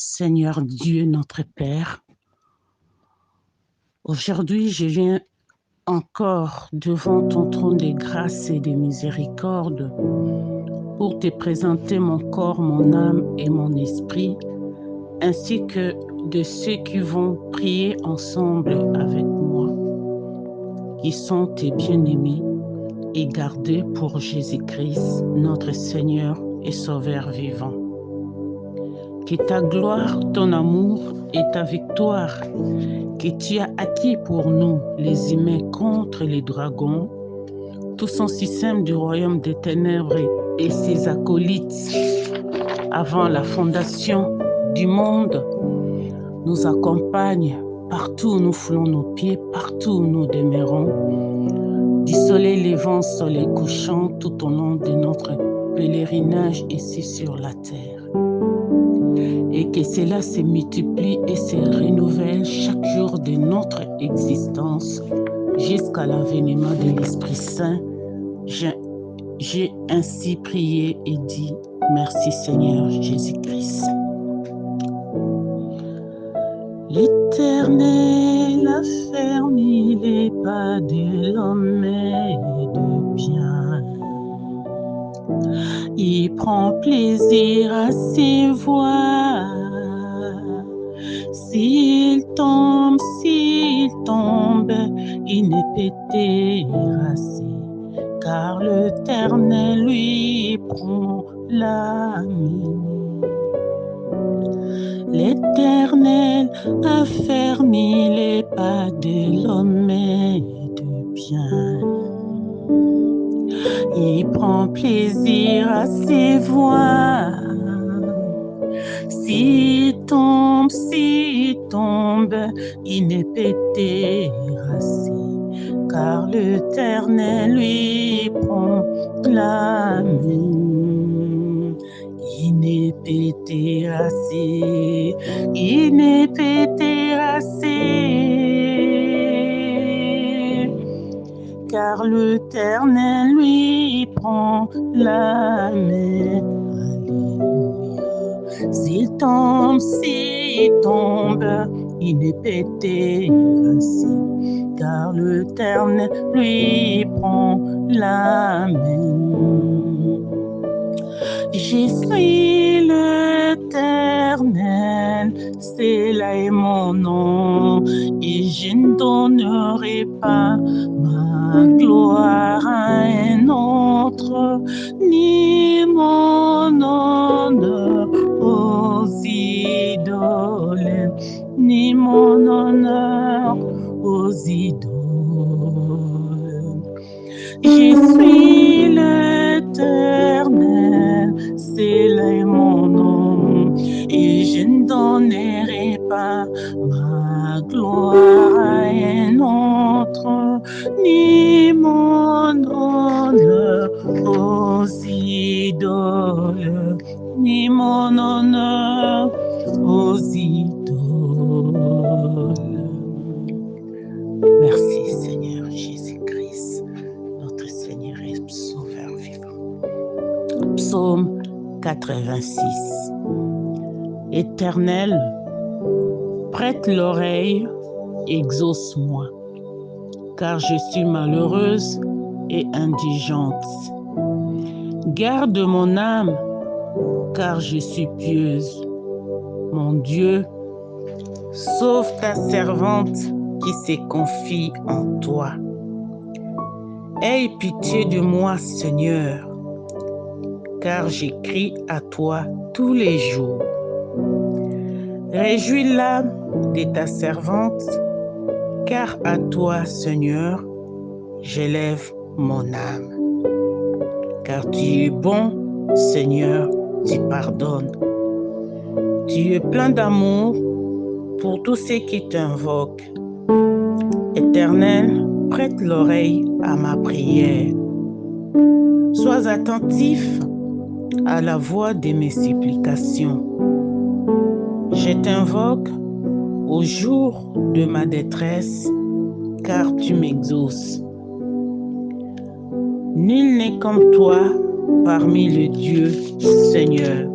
Seigneur Dieu, notre Père, aujourd'hui je viens encore devant ton trône de grâce et de miséricorde pour te présenter mon corps, mon âme et mon esprit, ainsi que de ceux qui vont prier ensemble avec moi, qui sont tes bien-aimés et gardés pour Jésus-Christ, notre Seigneur et Sauveur vivant. Que ta gloire, ton amour et ta victoire que tu as acquis pour nous, les humains, contre les dragons, tout son système du royaume des ténèbres et ses acolytes, avant la fondation du monde, nous accompagne partout où nous foulons nos pieds, partout où nous demeurons, du soleil levant, soleil couchant, tout au long de notre pèlerinage ici sur la terre. Et que cela se multiplie et se renouvelle chaque jour de notre existence jusqu'à l'avènement de l'Esprit Saint. J'ai ainsi prié et dit merci Seigneur Jésus-Christ. L'Éternel a fermé les pas de l'homme et de bien. Il prend plaisir à ses voix. S'il tombe, il ne peut terrasser, car l'Éternel lui prend la main. L'Éternel a fermé les pas de l'homme et de bien. Il prend plaisir à ses voix. S'il tombe, il ne peut terrasser, car l'Éternel lui prend la main. Il ne peut terrasser, il ne peut terrasser, car l'Éternel lui prend la main. S'il tombe, il ne peut terrasser, car l'Éternel lui prend la main. Je suis l'Éternel, c'est là est mon nom, et je ne donnerai pas ma gloire à un autre, ni mon honneur aux idoles, ni mon honneur aux idoles. Je suis l'Éternel, c'est là mon nom, et je ne donnerai pas ma gloire à un autre, ni mon honneur aux idoles, ni mon honneur aux idoles. Merci Seigneur Jésus-Christ, notre Seigneur et Sauveur vivant. Psaume 86. Éternel, prête l'oreille, exauce-moi, car je suis malheureuse et indigente. Garde mon âme, car je suis pieuse. Mon Dieu, sauve ta servante qui se confie en toi. Aie pitié de moi, Seigneur, car j'écris à toi tous les jours. Réjouis l'âme de ta servante, car à toi, Seigneur, j'élève mon âme. Car tu es bon, Seigneur, tu pardonnes. Tu es plein d'amour pour tous ceux qui t'invoquent. Éternel, prête l'oreille à ma prière. Sois attentif à la voix de mes supplications. Je t'invoque au jour de ma détresse, car tu m'exauces. Nul n'est comme toi parmi les dieux, Seigneur.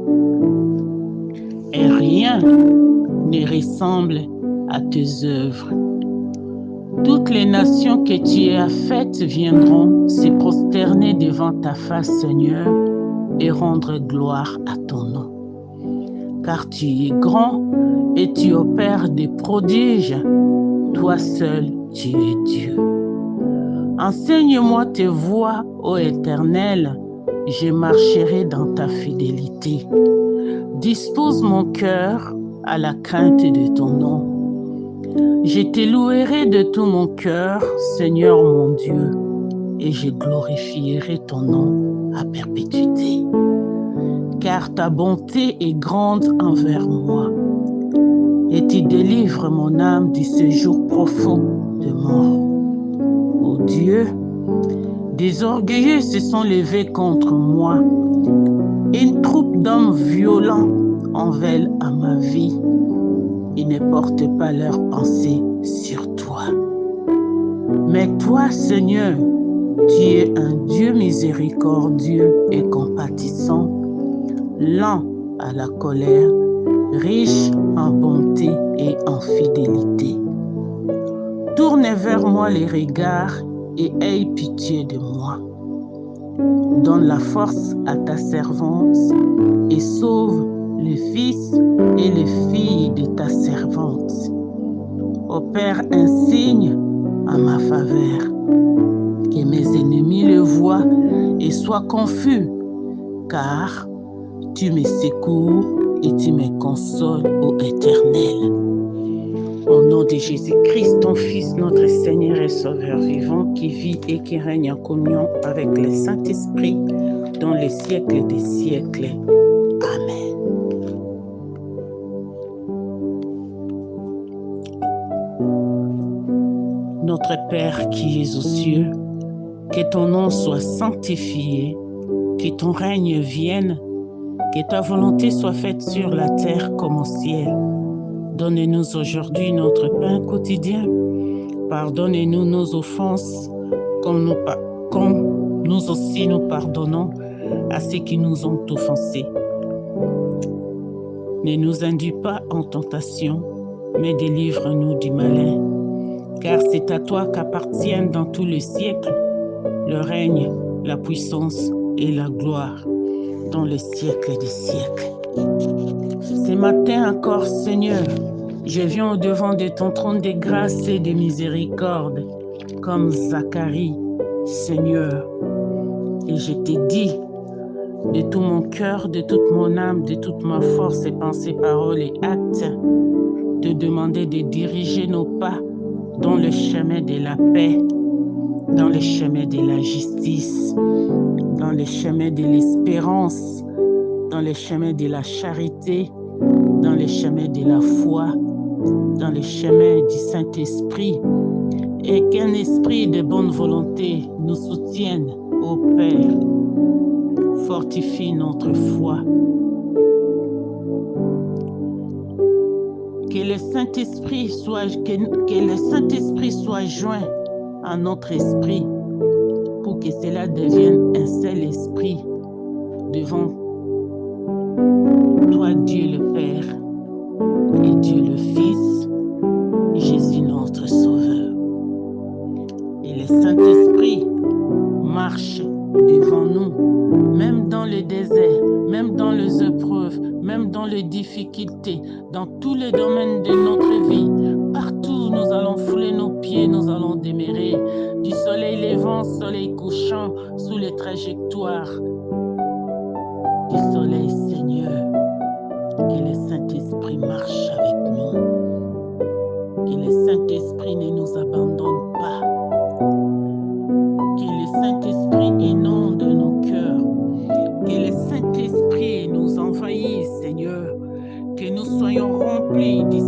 et rien ne ressemble à tes œuvres. Toutes les nations que tu as faites viendront se prosterner devant ta face, Seigneur, et rendre gloire à ton nom. Car tu es grand et tu opères des prodiges. Toi seul, tu es Dieu. Enseigne-moi tes voies, ô Éternel, je marcherai dans ta fidélité. Dispose mon cœur à la crainte de ton nom. Je te louerai de tout mon cœur, Seigneur mon Dieu, et je glorifierai ton nom à perpétuité. Car ta bonté est grande envers moi, et tu délivres mon âme du séjour profond de mort. Ô Dieu, des orgueilleux se sont levés contre moi. Une troupe d'hommes violents en veulent à ma vie. Ils ne portent pas leurs pensées sur toi. Mais toi, Seigneur, tu es un Dieu miséricordieux et compatissant, lent à la colère, riche en bonté et en fidélité. Tourne vers moi les regards et aie pitié de moi. Donne la force à ta servante et sauve les fils et les filles de ta servante. Opère un signe en ma faveur, que mes ennemis le voient et soient confus, car tu me secours et tu me consoles, ô Éternel. Au nom de Jésus-Christ, ton Fils, notre Seigneur et Sauveur vivant, qui vit et qui règne en communion avec le Saint-Esprit dans les siècles des siècles. Amen. Notre Père qui es aux cieux, que ton nom soit sanctifié, que ton règne vienne, que ta volonté soit faite sur la terre comme au ciel. Donne-nous aujourd'hui notre pain quotidien. Pardonne-nous nos offenses, comme nous aussi nous pardonnons à ceux qui nous ont offensés. Ne nous induis pas en tentation, mais délivre-nous du malin. Car c'est à toi qu'appartiennent dans tous les siècles le règne, la puissance et la gloire dans les siècles des siècles. Ce matin encore, Seigneur, je viens au-devant de ton trône de grâce et de miséricorde, comme Zacharie, Seigneur. Et je te dis, de tout mon cœur, de toute mon âme, de toute ma force et pensée, paroles et actes, de demander de diriger nos pas dans le chemin de la paix, dans le chemin de la justice, dans le chemin de l'espérance, dans le chemin de la charité, dans le chemin de la foi, dans le chemin du Saint-Esprit, et qu'un esprit de bonne volonté nous soutienne, ô Père. Fortifie notre foi. Que le Saint-Esprit soit joint à notre esprit pour que cela devienne un seul esprit devant toi, Dieu le Père et Dieu le Fils, Jésus notre Sauveur. Et le Saint-Esprit marche devant nous, même dans le désert, même dans les épreuves, même dans les difficultés, dans tous les domaines de notre vie. Partout, nous allons fouler nos pieds, nous allons demeurer du soleil levant, soleil couchant, sous les trajectoires du soleil, Seigneur. Que le Saint-Esprit marche avec nous. Que le Saint-Esprit ne nous abandonne pas. Que le Saint-Esprit inonde nos cœurs. Que le Saint-Esprit nous envahisse, Seigneur. Que nous soyons remplis du